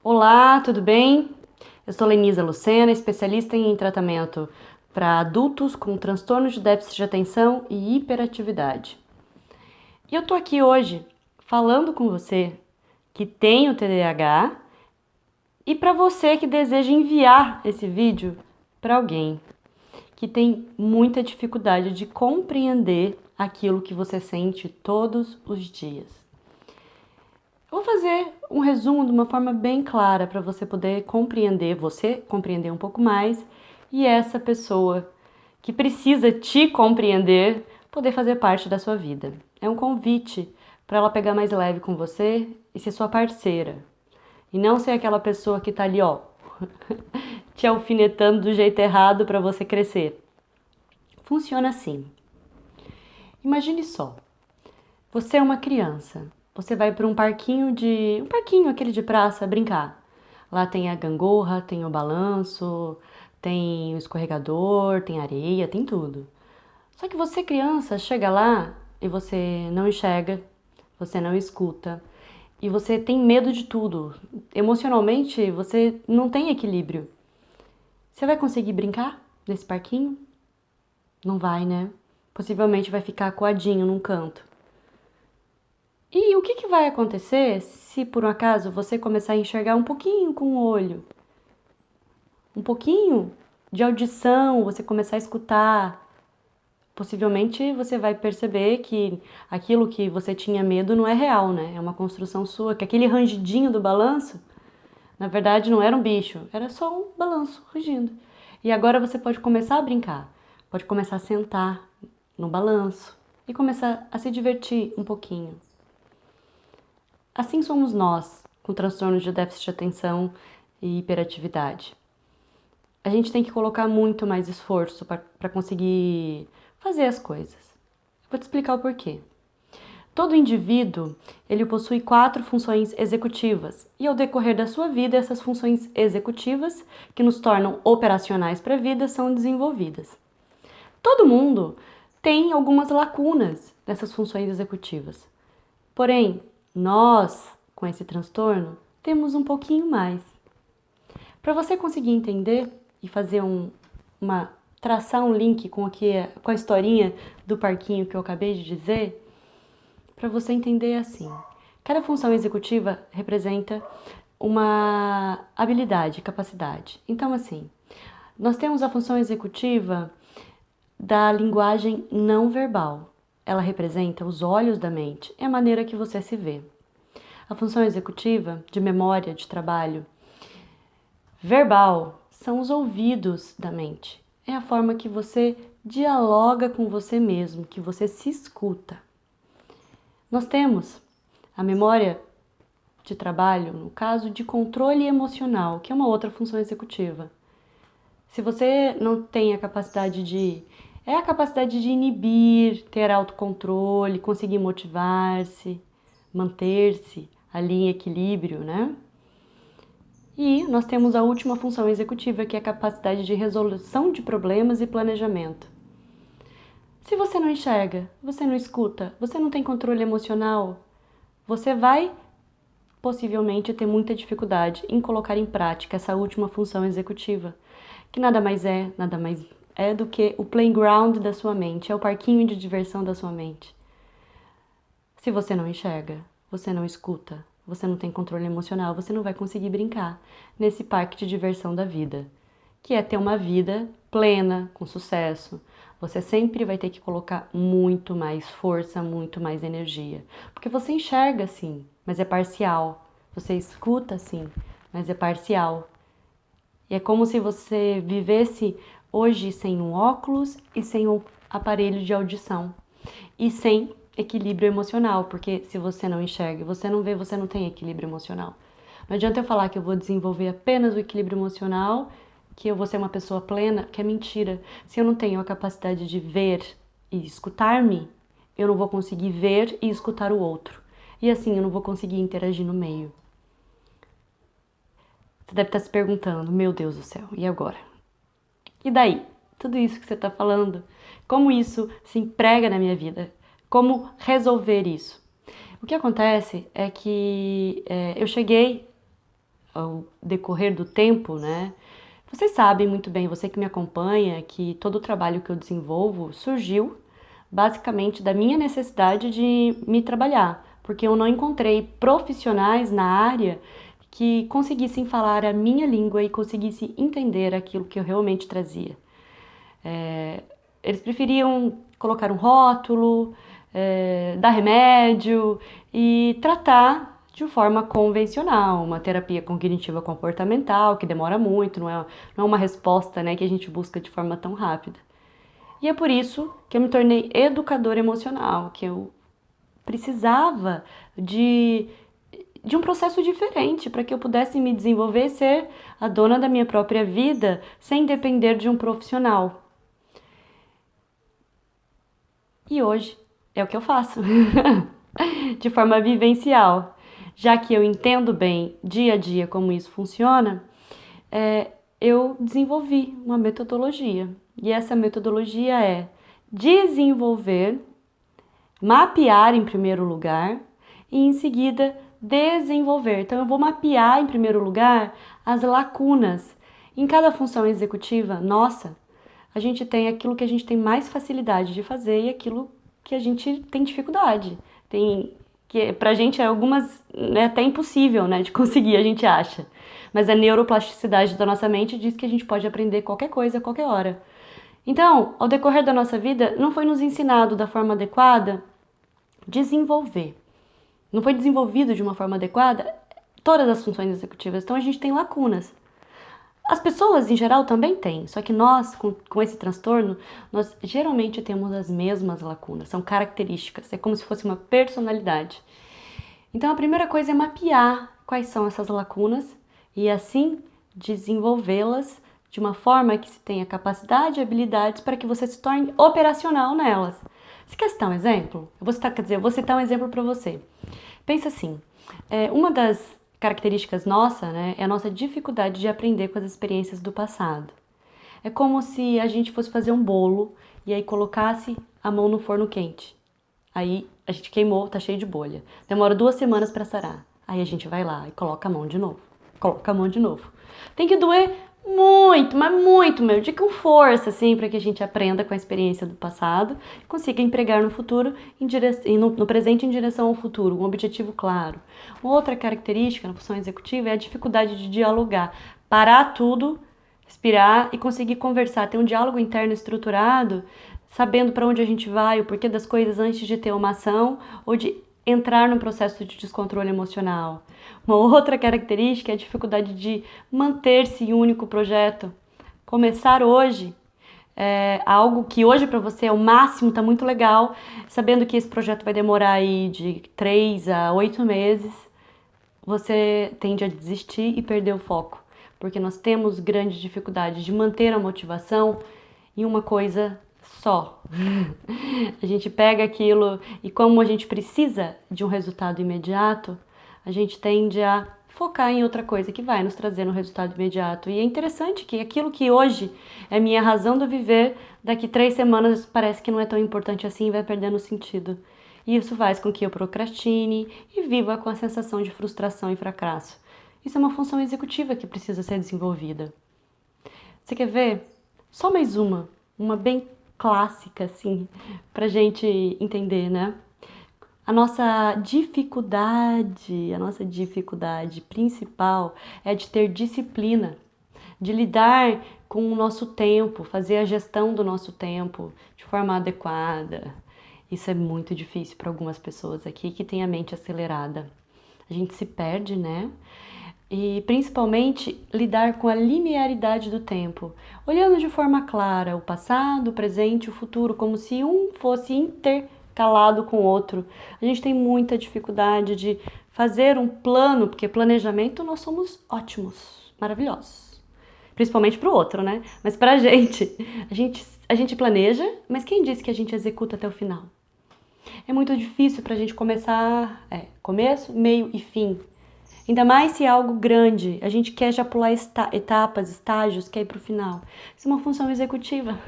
Olá, tudo bem? Eu sou Lenisa Lucena, especialista em tratamento para adultos com transtorno de déficit de atenção e hiperatividade. E eu tô aqui hoje falando com você que tem o TDAH e para você que deseja enviar esse vídeo para alguém que tem muita dificuldade de compreender aquilo que você sente todos os dias. Eu vou fazer um resumo de uma forma bem clara para você poder compreender, um pouco mais e essa pessoa que precisa te compreender poder fazer parte da sua vida. É um convite para ela pegar mais leve com você e ser sua parceira. E não ser aquela pessoa que tá ali, ó, te alfinetando do jeito errado para você crescer. Funciona assim. Imagine só, você é uma criança. Você vai para um parquinho aquele de praça, brincar. Lá tem a gangorra, tem o balanço, tem o escorregador, tem areia, tem tudo. Só que você, criança, chega lá e você não enxerga, você não escuta e você tem medo de tudo. Emocionalmente, você não tem equilíbrio. Você vai conseguir brincar nesse parquinho? Não vai, né? Possivelmente vai ficar coadinho num canto. E o que vai acontecer se por um acaso você começar a enxergar um pouquinho com o olho? Um pouquinho de audição, você começar a escutar. Possivelmente você vai perceber que aquilo que você tinha medo não é real, né? É uma construção sua, que aquele rangidinho do balanço, na verdade não era um bicho, era só um balanço rangindo. E agora você pode começar a brincar, pode começar a sentar no balanço e começar a se divertir um pouquinho. Assim somos nós, com transtorno de déficit de atenção e hiperatividade. A gente tem que colocar muito mais esforço para conseguir fazer as coisas. Vou te explicar o porquê. Todo indivíduo, ele possui 4 funções executivas e ao decorrer da sua vida, essas funções executivas, que nos tornam operacionais para a vida, são desenvolvidas. Todo mundo tem algumas lacunas dessas funções executivas. Porém, nós, com esse transtorno, temos um pouquinho mais. Para você conseguir entender e fazer traçar um link com a historinha do parquinho que eu acabei de dizer, para você entender assim. Cada função executiva representa uma habilidade, capacidade. Então, assim, nós temos a função executiva da linguagem não verbal. Ela representa os olhos da mente, é a maneira que você se vê. A função executiva de memória, de trabalho verbal, são os ouvidos da mente. É a forma que você dialoga com você mesmo, que você se escuta. Nós temos a memória de trabalho, no caso de controle emocional, que é uma outra função executiva. Se você não tem a capacidade é a capacidade de inibir, ter autocontrole, conseguir motivar-se, manter-se ali em equilíbrio, né? E nós temos a última função executiva, que é a capacidade de resolução de problemas e planejamento. Se você não enxerga, você não escuta, você não tem controle emocional, você vai possivelmente ter muita dificuldade em colocar em prática essa última função executiva, que nada mais é do que o playground da sua mente, é o parquinho de diversão da sua mente. Se você não enxerga, você não escuta, você não tem controle emocional, você não vai conseguir brincar nesse parque de diversão da vida, que é ter uma vida plena, com sucesso. Você sempre vai ter que colocar muito mais força, muito mais energia, porque você enxerga sim, mas é parcial. Você escuta sim, mas é parcial. E é como se você vivesse hoje sem um óculos e sem um aparelho de audição e sem equilíbrio emocional, porque se você não enxerga, você não vê, você não tem equilíbrio emocional. Não adianta eu falar que eu vou desenvolver apenas o equilíbrio emocional, que eu vou ser uma pessoa plena, que é mentira. Se eu não tenho a capacidade de ver e escutar-me, eu não vou conseguir ver e escutar o outro. E assim eu não vou conseguir interagir no meio. Você deve estar se perguntando, meu Deus do céu, e agora? E daí? Tudo isso que você está falando, como isso se emprega na minha vida? Como resolver isso? O que acontece é que eu cheguei ao decorrer do tempo, né? Vocês sabem muito bem, você que me acompanha, que todo o trabalho que eu desenvolvo surgiu basicamente da minha necessidade de me trabalhar, porque eu não encontrei profissionais na área que conseguissem falar a minha língua e conseguissem entender aquilo que eu realmente trazia. Eles preferiam colocar um rótulo, dar remédio e tratar de forma convencional, uma terapia cognitiva comportamental, que demora muito, não é uma resposta, né, que a gente busca de forma tão rápida. E é por isso que eu me tornei educadora emocional, que eu precisava de um processo diferente para que eu pudesse me desenvolver e ser a dona da minha própria vida sem depender de um profissional. E hoje é o que eu faço, de forma vivencial. Já que eu entendo bem dia a dia como isso funciona, eu desenvolvi uma metodologia. E essa metodologia é desenvolver, mapear em primeiro lugar e em seguida desenvolver. Então eu vou mapear em primeiro lugar as lacunas. Em cada função executiva nossa, a gente tem aquilo que a gente tem mais facilidade de fazer e aquilo que a gente tem dificuldade. Que pra gente é algumas, né, até impossível, né, de conseguir, a gente acha. Mas a neuroplasticidade da nossa mente diz que a gente pode aprender qualquer coisa a qualquer hora. Então, ao decorrer da nossa vida, não foi nos ensinado da forma adequada desenvolver. Não foi desenvolvido de uma forma adequada todas as funções executivas. Então, a gente tem lacunas. As pessoas, em geral, também têm, só que nós, com esse transtorno, nós geralmente temos as mesmas lacunas, são características, é como se fosse uma personalidade. Então, a primeira coisa é mapear quais são essas lacunas e, assim, desenvolvê-las de uma forma que se tenha capacidade e habilidades para que você se torne operacional nelas. Você quer citar um exemplo? Eu vou citar um exemplo para você. Pensa assim, uma das características nossa, né, é a nossa dificuldade de aprender com as experiências do passado. É como se a gente fosse fazer um bolo e aí colocasse a mão no forno quente. Aí a gente queimou, tá cheio de bolha. Demora 2 semanas para sarar. Aí a gente vai lá e coloca a mão de novo. Coloca a mão de novo. Tem que doer muito, mas muito mesmo, com força, assim, para que a gente aprenda com a experiência do passado e consiga empregar no futuro, no presente em direção ao futuro, um objetivo claro. Outra característica na função executiva é a dificuldade de dialogar, parar tudo, respirar e conseguir conversar, ter um diálogo interno estruturado, sabendo para onde a gente vai, o porquê das coisas antes de ter uma ação ou de entrar num processo de descontrole emocional. Uma outra característica é a dificuldade de manter-se em um único projeto. Começar hoje, algo que hoje para você é o máximo, tá muito legal, sabendo que esse projeto vai demorar aí de 3 a 8 meses, você tende a desistir e perder o foco, porque nós temos grande dificuldade de manter a motivação em uma coisa só. A gente pega aquilo e como a gente precisa de um resultado imediato, a gente tende a focar em outra coisa que vai nos trazer um resultado imediato. E é interessante que aquilo que hoje é minha razão do viver, daqui 3 semanas parece que não é tão importante assim e vai perdendo sentido. E isso faz com que eu procrastine e viva com a sensação de frustração e fracasso. Isso é uma função executiva que precisa ser desenvolvida. Você quer ver? Só mais uma bem clássica, assim, pra gente entender, né? A nossa dificuldade principal é de ter disciplina, de lidar com o nosso tempo, fazer a gestão do nosso tempo de forma adequada. Isso é muito difícil para algumas pessoas aqui que têm a mente acelerada. A gente se perde, né? E principalmente lidar com a linearidade do tempo, olhando de forma clara o passado, o presente e o futuro, como se um fosse intercalado com o outro. A gente tem muita dificuldade de fazer um plano, porque planejamento nós somos ótimos, maravilhosos. Principalmente para o outro, né? Mas para a gente planeja, mas quem disse que a gente executa até o final? É muito difícil para a gente começar, começo, meio e fim. Ainda mais se é algo grande, a gente quer já pular etapas, estágios, quer ir para o final. Isso é uma função executiva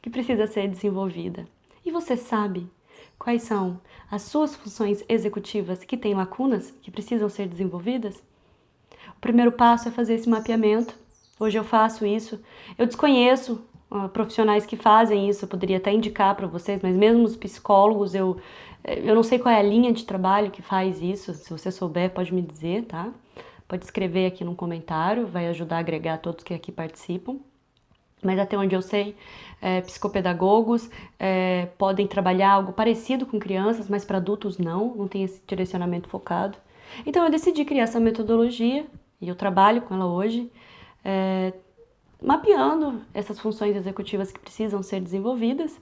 que precisa ser desenvolvida. E você sabe quais são as suas funções executivas que têm lacunas, que precisam ser desenvolvidas? O primeiro passo é fazer esse mapeamento. Hoje eu faço isso. Eu desconheço profissionais que fazem isso, eu poderia até indicar para vocês, mas mesmo os psicólogos, eu não sei qual é a linha de trabalho que faz isso. Se você souber, pode me dizer, tá? Pode escrever aqui no comentário, vai ajudar a agregar todos que aqui participam. Mas até onde eu sei, psicopedagogos podem trabalhar algo parecido com crianças, mas para adultos não tem esse direcionamento focado. Então eu decidi criar essa metodologia, e eu trabalho com ela hoje, mapeando essas funções executivas que precisam ser desenvolvidas,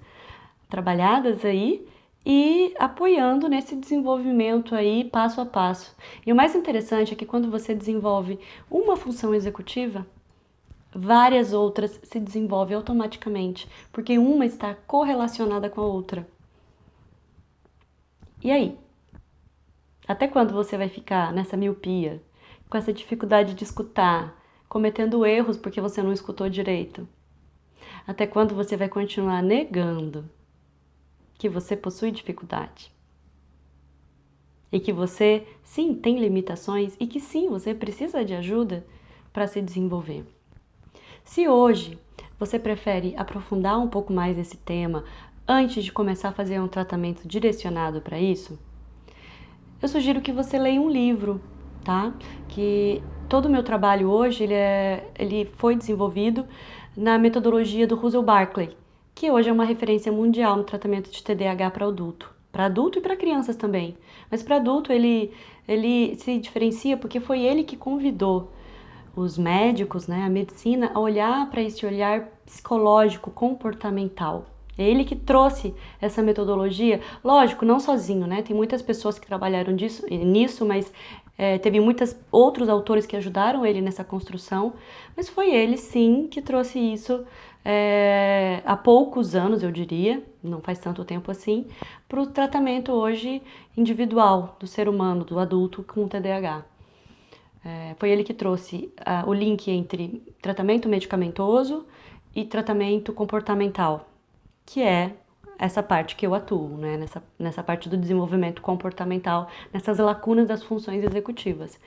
trabalhadas aí, e apoiando nesse desenvolvimento aí passo a passo. E o mais interessante é que quando você desenvolve uma função executiva, várias outras se desenvolvem automaticamente, porque uma está correlacionada com a outra. E aí? Até quando você vai ficar nessa miopia, com essa dificuldade de escutar, cometendo erros porque você não escutou direito? Até quando você vai continuar negando que você possui dificuldade? E que você, sim, tem limitações e que sim, você precisa de ajuda para se desenvolver. Se hoje você prefere aprofundar um pouco mais esse tema antes de começar a fazer um tratamento direcionado para isso, eu sugiro que você leia um livro, tá? Que todo o meu trabalho hoje ele foi desenvolvido na metodologia do Russell Barkley, que hoje é uma referência mundial no tratamento de TDAH para adulto e para crianças também. Mas para adulto ele se diferencia porque foi ele que convidou os médicos, né, a medicina, a olhar para esse olhar psicológico, comportamental. É ele que trouxe essa metodologia, lógico, não sozinho, né? Tem muitas pessoas que trabalharam nisso, mas teve muitos outros autores que ajudaram ele nessa construção, mas foi ele, sim, que trouxe isso há poucos anos, eu diria, não faz tanto tempo assim, para o tratamento hoje individual do ser humano, do adulto com TDAH. Foi ele que trouxe o link entre tratamento medicamentoso e tratamento comportamental, que é essa parte que eu atuo, né? Nessa parte do desenvolvimento comportamental, nessas lacunas das funções executivas.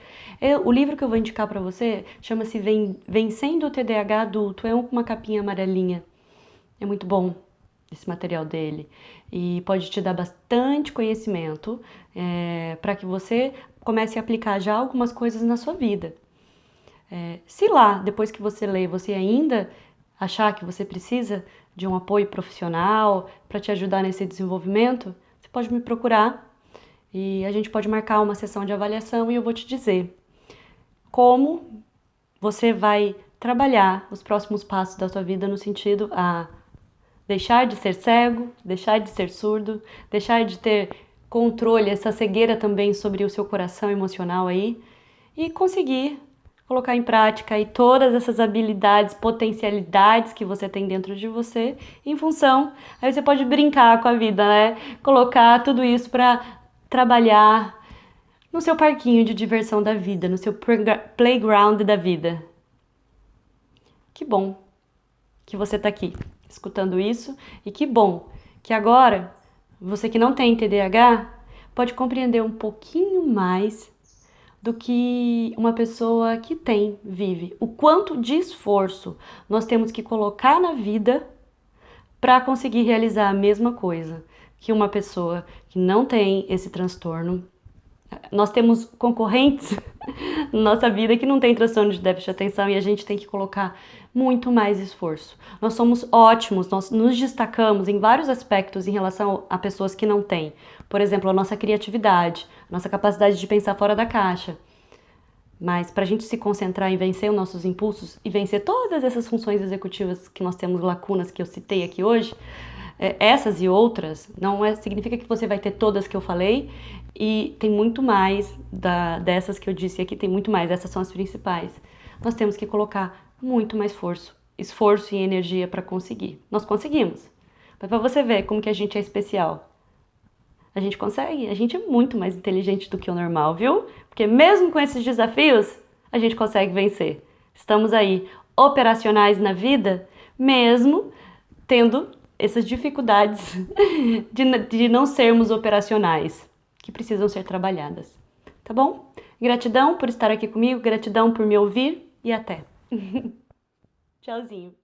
O livro que eu vou indicar para você chama-se Vencendo o TDAH Adulto, é uma capinha amarelinha, é muito bom esse material dele e pode te dar bastante conhecimento para que você comece a aplicar já algumas coisas na sua vida. Se lá, depois que você lê, você ainda achar que você precisa de um apoio profissional para te ajudar nesse desenvolvimento, você pode me procurar e a gente pode marcar uma sessão de avaliação e eu vou te dizer como você vai trabalhar os próximos passos da sua vida no sentido a deixar de ser cego, deixar de ser surdo, deixar de ter controle, essa cegueira também sobre o seu coração emocional aí e conseguir colocar em prática aí todas essas habilidades, potencialidades que você tem dentro de você em função, aí você pode brincar com a vida, né? Colocar tudo isso para trabalhar no seu parquinho de diversão da vida, no seu playground da vida. Que bom que você tá aqui escutando isso e que bom que agora você que não tem TDAH pode compreender um pouquinho mais do que uma pessoa que vive. O quanto de esforço nós temos que colocar na vida para conseguir realizar a mesma coisa que uma pessoa que não tem esse transtorno. Nós temos concorrentes na nossa vida que não tem transtorno de déficit de atenção e a gente tem que colocar muito mais esforço. Nós somos ótimos, nós nos destacamos em vários aspectos em relação a pessoas que não têm. Por exemplo, a nossa criatividade, a nossa capacidade de pensar fora da caixa. Mas para a gente se concentrar em vencer os nossos impulsos e vencer todas essas funções executivas que nós temos lacunas que eu citei aqui hoje, essas e outras, não significa que você vai ter todas que eu falei e tem muito mais dessas que eu disse aqui, tem muito mais, essas são as principais. Nós temos que colocar muito mais esforço e energia para conseguir. Nós conseguimos, mas para você ver como que a gente é especial. A gente consegue, a gente é muito mais inteligente do que o normal, viu? Porque mesmo com esses desafios, a gente consegue vencer. Estamos aí operacionais na vida, mesmo tendo essas dificuldades de não sermos operacionais, que precisam ser trabalhadas, tá bom? Gratidão por estar aqui comigo, gratidão por me ouvir e até. Tchauzinho.